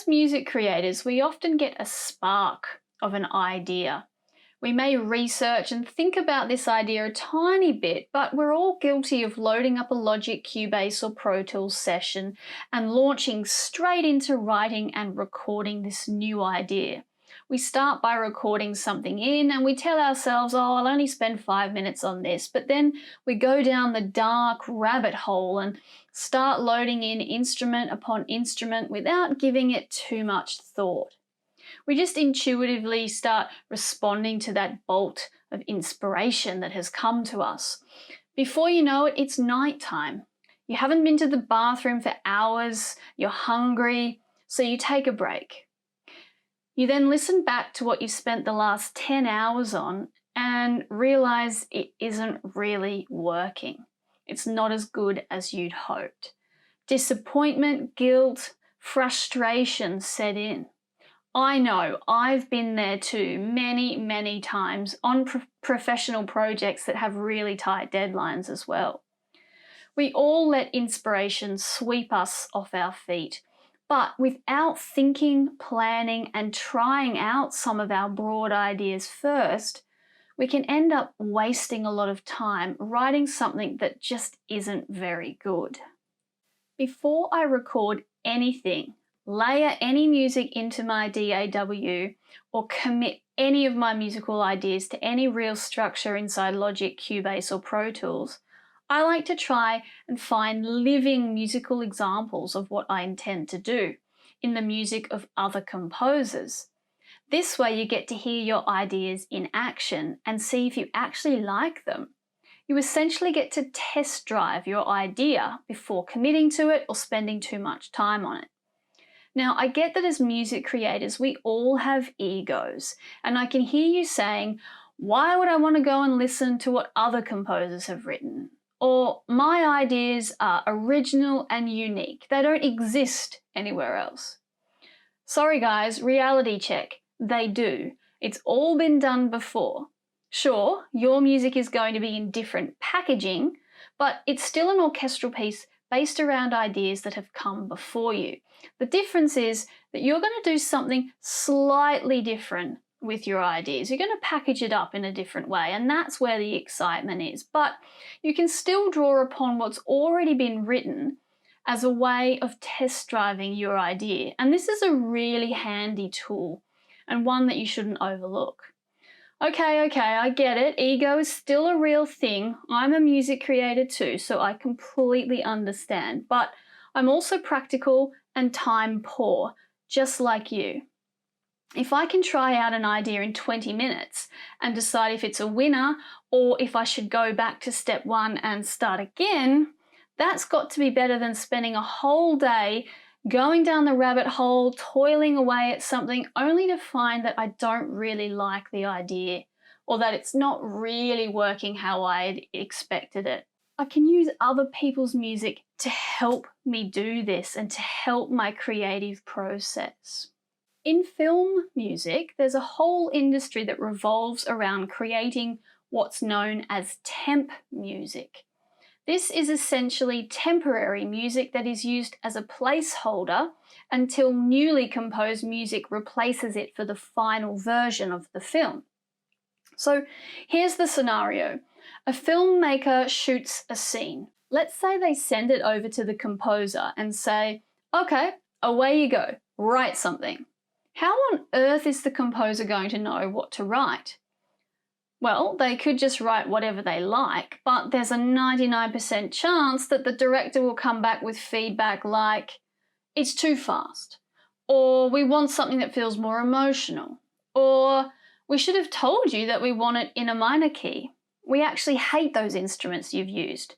as music creators, we often get a spark of an idea. We may research and think about this idea a tiny bit, but we're all guilty of loading up a Logic, Cubase or Pro Tools session and launching straight into writing and recording this new idea. We start by recording something in and we tell ourselves, oh, I'll only spend 5 minutes on this, but then we go down the dark rabbit hole and start loading in instrument upon instrument without giving it too much thought. We just intuitively start responding to that bolt of inspiration that has come to us. Before you know it, it's nighttime. You haven't been to the bathroom for hours, you're hungry, so you take a break. You then listen back to what you spent the last 10 hours on and realize it isn't really working. It's not as good as you'd hoped. Disappointment, guilt, frustration set in. I know, I've been there too many times on professional projects that have really tight deadlines as well. We all let inspiration sweep us off our feet, but without thinking, planning, and trying out some of our broad ideas first, we can end up wasting a lot of time writing something that just isn't very good. Before I record anything, layer any music into my DAW, or commit any of my musical ideas to any real structure inside Logic, Cubase, or Pro Tools, I like to try and find living musical examples of what I intend to do in the music of other composers. This way you get to hear your ideas in action and see if you actually like them. You essentially get to test drive your idea before committing to it or spending too much time on it. Now, I get that as music creators, we all have egos, and I can hear you saying, why would I want to go and listen to what other composers have written? Or, my ideas are original and unique. They don't exist anywhere else. Sorry guys, reality check. They do. It's all been done before. Sure, your music is going to be in different packaging, but it's still an orchestral piece based around ideas that have come before you. The difference is that you're going to do something slightly different with your ideas. You're going to package it up in a different way, and that's where the excitement is. But you can still draw upon what's already been written as a way of test driving your idea. And this is a really handy tool and one that you shouldn't overlook. Okay, I get it. Ego is still a real thing. I'm a music creator too, so I completely understand. But I'm also practical and time poor, just like you. If I can try out an idea in 20 minutes and decide if it's a winner or if I should go back to step one and start again, that's got to be better than spending a whole day going down the rabbit hole, toiling away at something only to find that I don't really like the idea or that it's not really working how I expected it. I can use other people's music to help me do this and to help my creative process. In film music, there's a whole industry that revolves around creating what's known as temp music. This is essentially temporary music that is used as a placeholder until newly composed music replaces it for the final version of the film. So here's the scenario. A filmmaker shoots a scene. Let's say they send it over to the composer and say, okay, away you go, write something. How on earth is the composer going to know what to write? Well, they could just write whatever they like, but there's a 99% chance that the director will come back with feedback like, it's too fast, or we want something that feels more emotional, or we should have told you that we want it in a minor key. We actually hate those instruments you've used.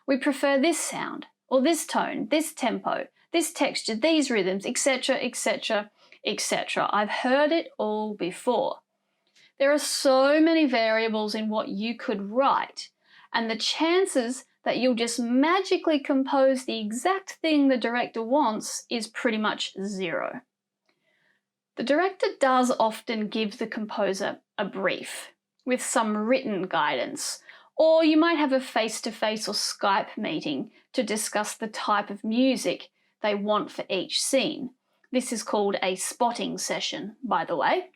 We prefer this sound, or this tone, this tempo, this texture, these rhythms, etc., etc., etc. I've heard it all before. There are so many variables in what you could write, and the chances that you'll just magically compose the exact thing the director wants is pretty much zero. The director does often give the composer a brief with some written guidance, or you might have a face-to-face or Skype meeting to discuss the type of music they want for each scene. This is called a spotting session, by the way.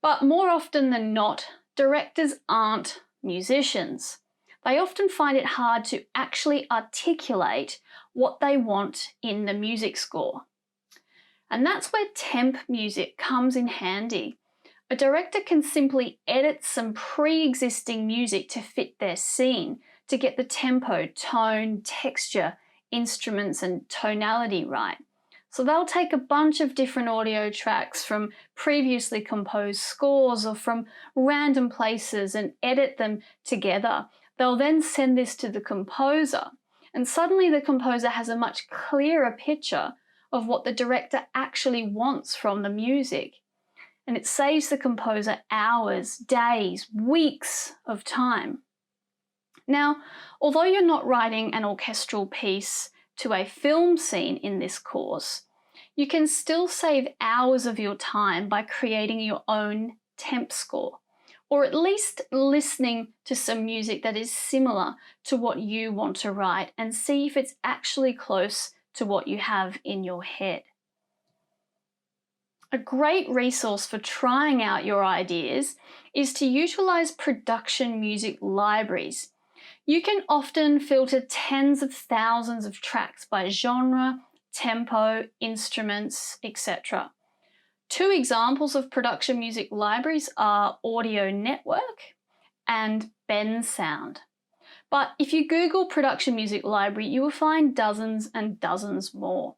But more often than not, directors aren't musicians. They often find it hard to actually articulate what they want in the music score. And that's where temp music comes in handy. A director can simply edit some pre-existing music to fit their scene to get the tempo, tone, texture, instruments, and tonality right. So they'll take a bunch of different audio tracks from previously composed scores or from random places and edit them together. They'll then send this to the composer, and suddenly the composer has a much clearer picture of what the director actually wants from the music. And it saves the composer hours, days, weeks of time. Now, although you're not writing an orchestral piece to a film scene in this course, you can still save hours of your time by creating your own temp score, or at least listening to some music that is similar to what you want to write and see if it's actually close to what you have in your head. A great resource for trying out your ideas is to utilize production music libraries. You can often filter tens of thousands of tracks by genre, tempo, instruments, etc. Two examples of production music libraries are Audio Network and Bensound. But if you Google production music library, you will find dozens and dozens more.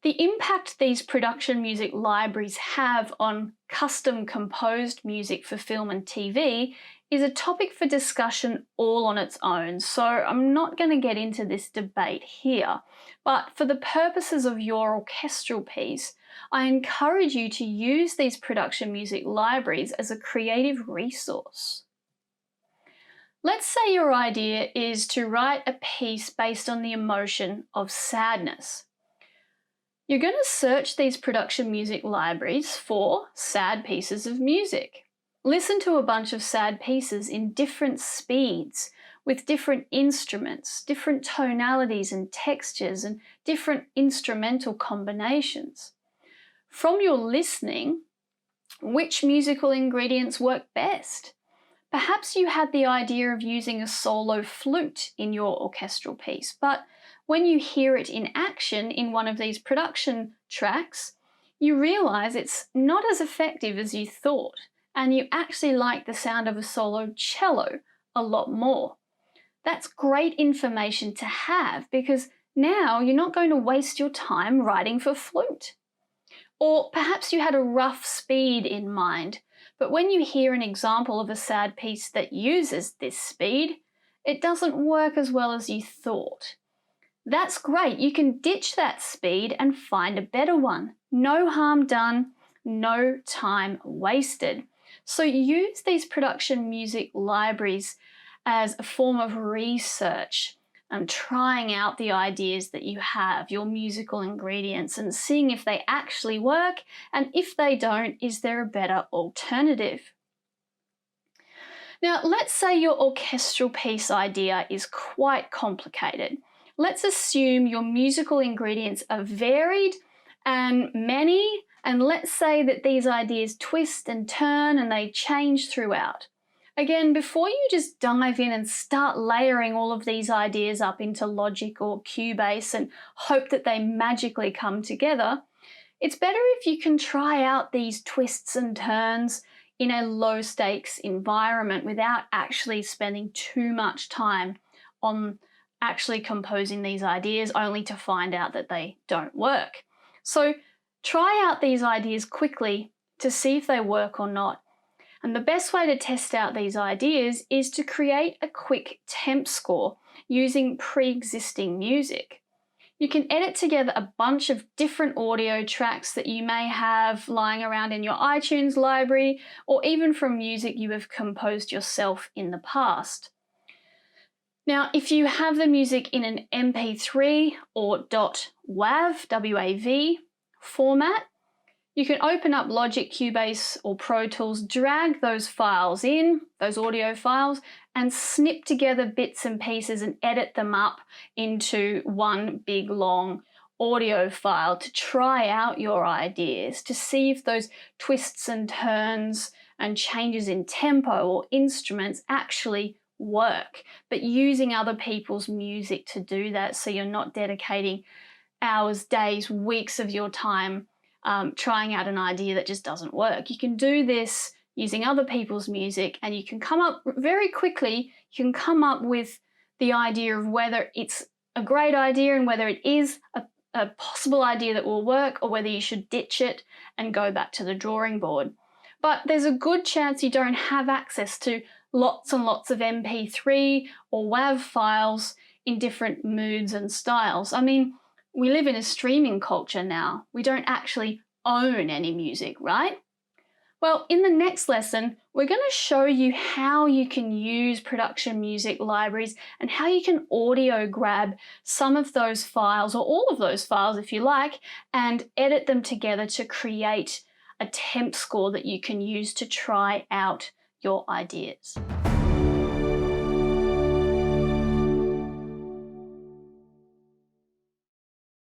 The impact these production music libraries have on custom composed music for film and TV is a topic for discussion all on its own, so I'm not going to get into this debate here. But for the purposes of your orchestral piece, I encourage you to use these production music libraries as a creative resource. Let's say your idea is to write a piece based on the emotion of sadness. You're going to search these production music libraries for sad pieces of music. Listen to a bunch of sad pieces in different speeds, with different instruments, different tonalities and textures, and different instrumental combinations. From your listening, which musical ingredients work best? Perhaps you had the idea of using a solo flute in your orchestral piece, but when you hear it in action in one of these production tracks, you realize it's not as effective as you thought, and you actually like the sound of a solo cello a lot more. That's great information to have because now you're not going to waste your time writing for flute. Or perhaps you had a rough speed in mind, but when you hear an example of a sad piece that uses this speed, it doesn't work as well as you thought. That's great. You can ditch that speed and find a better one. No harm done, no time wasted. So use these production music libraries as a form of research and trying out the ideas that you have, your musical ingredients, and seeing if they actually work, and if they don't, is there a better alternative? Now, let's say your orchestral piece idea is quite complicated. Let's assume your musical ingredients are varied and many, and let's say that these ideas twist and turn and they change throughout. Again, before you just dive in and start layering all of these ideas up into Logic or Cubase and hope that they magically come together, it's better if you can try out these twists and turns in a low-stakes environment without actually spending too much time on actually composing these ideas only to find out that they don't work. So try out these ideas quickly to see if they work or not. And the best way to test out these ideas is to create a quick temp score using pre-existing music. You can edit together a bunch of different audio tracks that you may have lying around in your iTunes library, or even from music you have composed yourself in the past. Now, if you have the music in an MP3 or .wav, W-A-V format, you can open up Logic, Cubase or Pro Tools, drag those files in, those audio files, and snip together bits and pieces and edit them up into one big long audio file to try out your ideas, to see if those twists and turns and changes in tempo or instruments actually work, but using other people's music to do that, so you're not dedicating hours, days, weeks of your time trying out an idea that just doesn't work. You can do this using other people's music, and you can come up very quickly, you can come up with the idea of whether it's a great idea and whether it is a possible idea that will work, or whether you should ditch it and go back to the drawing board. But there's a good chance you don't have access to lots and lots of MP3 or WAV files in different moods and styles. I mean, we live in a streaming culture now. We don't actually own any music, right? Well, in the next lesson, we're going to show you how you can use production music libraries and how you can audio grab some of those files, or all of those files if you like, and edit them together to create a temp score that you can use to try out your ideas.